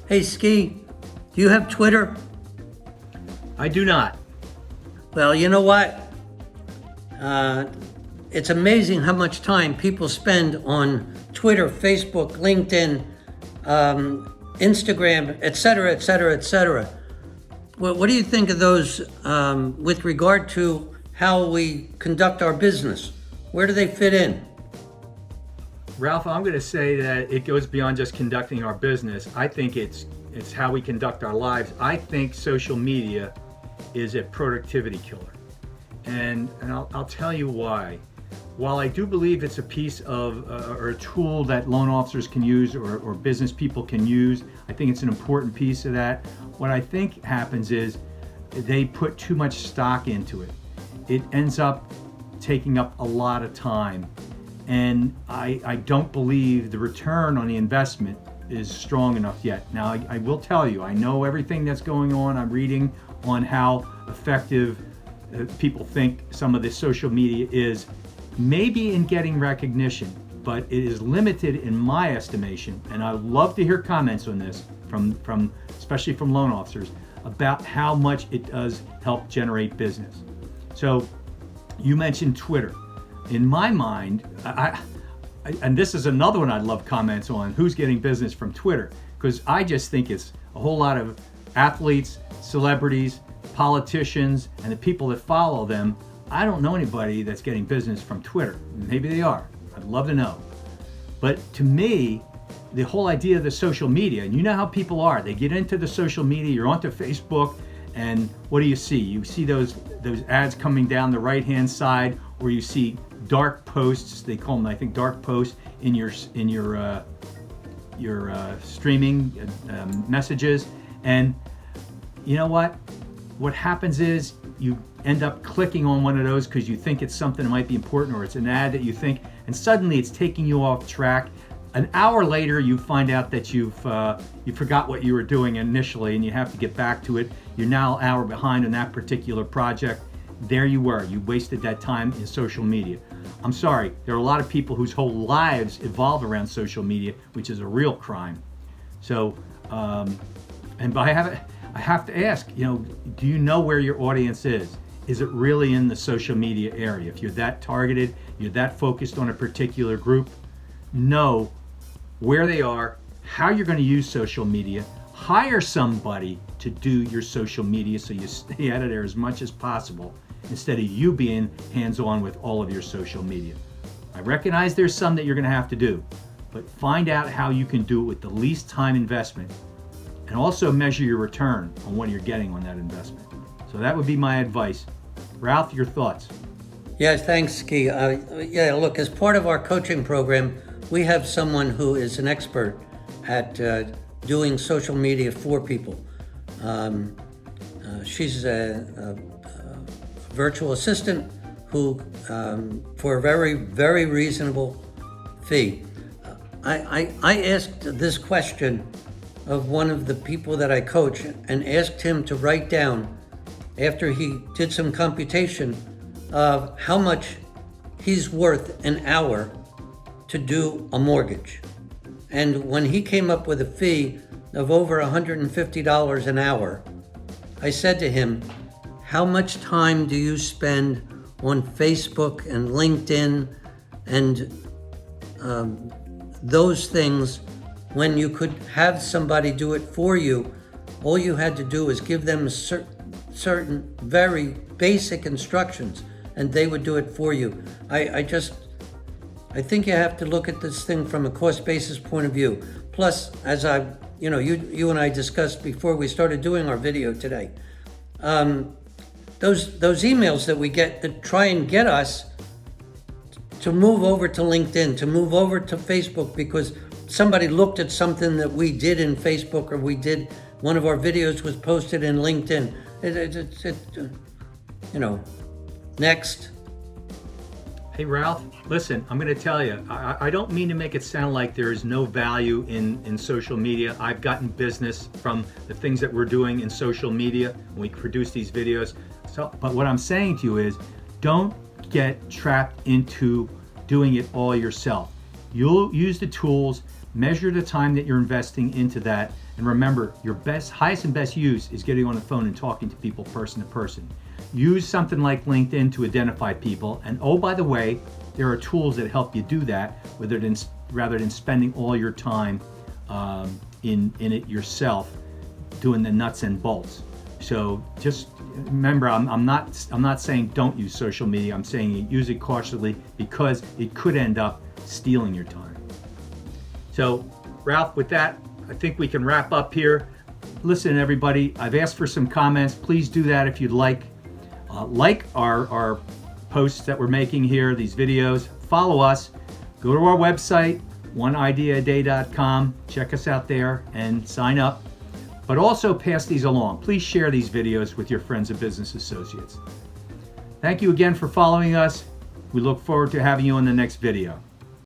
Hey, Ski, do you have Twitter? I do not. Well, you know what? It's amazing how much time people spend on Twitter, Facebook, LinkedIn, Instagram, et cetera, et cetera, et cetera. What do you think of those with regard to how we conduct our business? Where do they fit in? Ralph, I'm going to say that it goes beyond just conducting our business. I think it's how we conduct our lives. I think social media is a productivity killer. And I'll tell you why. While I do believe it's a piece of or a tool that loan officers can use or business people can use, I think it's an important piece of that. What I think happens is they put too much stock into it. It ends up taking up a lot of time. And I don't believe the return on the investment is strong enough yet. Now, I will tell you, I know everything that's going on. I'm reading on how effective people think some of the social media is, maybe in getting recognition, but it is limited in my estimation. And I'd love to hear comments on this from especially from loan officers about how much it does help generate business. So you mentioned Twitter. In my mind, and this is another one I'd love comments on, who's getting business from Twitter, because I just think it's a whole lot of athletes, celebrities, politicians, and the people that follow them. I don't know anybody that's getting business from Twitter. Maybe they are. I'd love to know. But to me, the whole idea of the social media, and you know how people are, they get into the social media, you're onto Facebook, and what do you see? You see those ads coming down the right-hand side, or you see dark posts. They call them, I think, dark posts in your streaming messages. And you know what? What happens is you end up clicking on one of those because you think it's something that might be important, or it's an ad that you think, and suddenly it's taking you off track. An hour later, you find out that you forgot what you were doing initially, and you have to get back to it. You're now an hour behind on that particular project. There you were. You wasted that time in social media. I'm sorry. There are a lot of people whose whole lives evolve around social media, which is a real crime. So, but I have to ask, do you know where your audience is? Is it really in the social media area? If you're that targeted, you're that focused on a particular group, know where they are, how you're going to use social media. Hire somebody to do your social media so you stay out of there as much as possible, instead of you being hands-on with all of your social media. I recognize there's some that you're going to have to do, but find out how you can do it with the least time investment, and also measure your return on what you're getting on that investment. So that would be my advice. Ralph, your thoughts? Yeah, thanks, Ski. Look, as part of our coaching program, we have someone who is an expert at doing social media for people. She's a virtual assistant who, for a very, very reasonable fee. I asked this question of one of the people that I coach and asked him to write down, after he did some computation, of how much he's worth an hour to do a mortgage. And when he came up with a fee of over $150 an hour, I said to him, how much time do you spend on Facebook and LinkedIn and those things when you could have somebody do it for you? All you had to do is give them certain very basic instructions, and they would do it for you. I think you have to look at this thing from a cost basis point of view. Plus, as you and I discussed before we started doing our video today, those emails that we get that try and get us to move over to LinkedIn, to move over to Facebook, because somebody looked at something that we did in Facebook, or one of our videos was posted in LinkedIn. Next. Hey, Ralph, listen, I'm going to tell you, I don't mean to make it sound like there is no value in social media. I've gotten business from the things that we're doing in social media when we produce these videos. But what I'm saying to you is, don't get trapped into doing it all yourself. You'll use the tools, Measure the time that you're investing into that. And remember, your highest and best use is getting on the phone and talking to people person to person. Use something like LinkedIn to identify people. And oh, by the way, there are tools that help you do that rather than spending all your time in it yourself, doing the nuts and bolts. So just remember, I'm not saying don't use social media. I'm saying use it cautiously because it could end up stealing your time. So Ralph, with that, I think we can wrap up here. Listen, everybody, I've asked for some comments. Please do that if you'd like. Like our posts that we're making here, these videos. Follow us. Go to our website, oneideaaday.com. Check us out there and sign up. But also pass these along. Please share these videos with your friends and business associates. Thank you again for following us. We look forward to having you in the next video.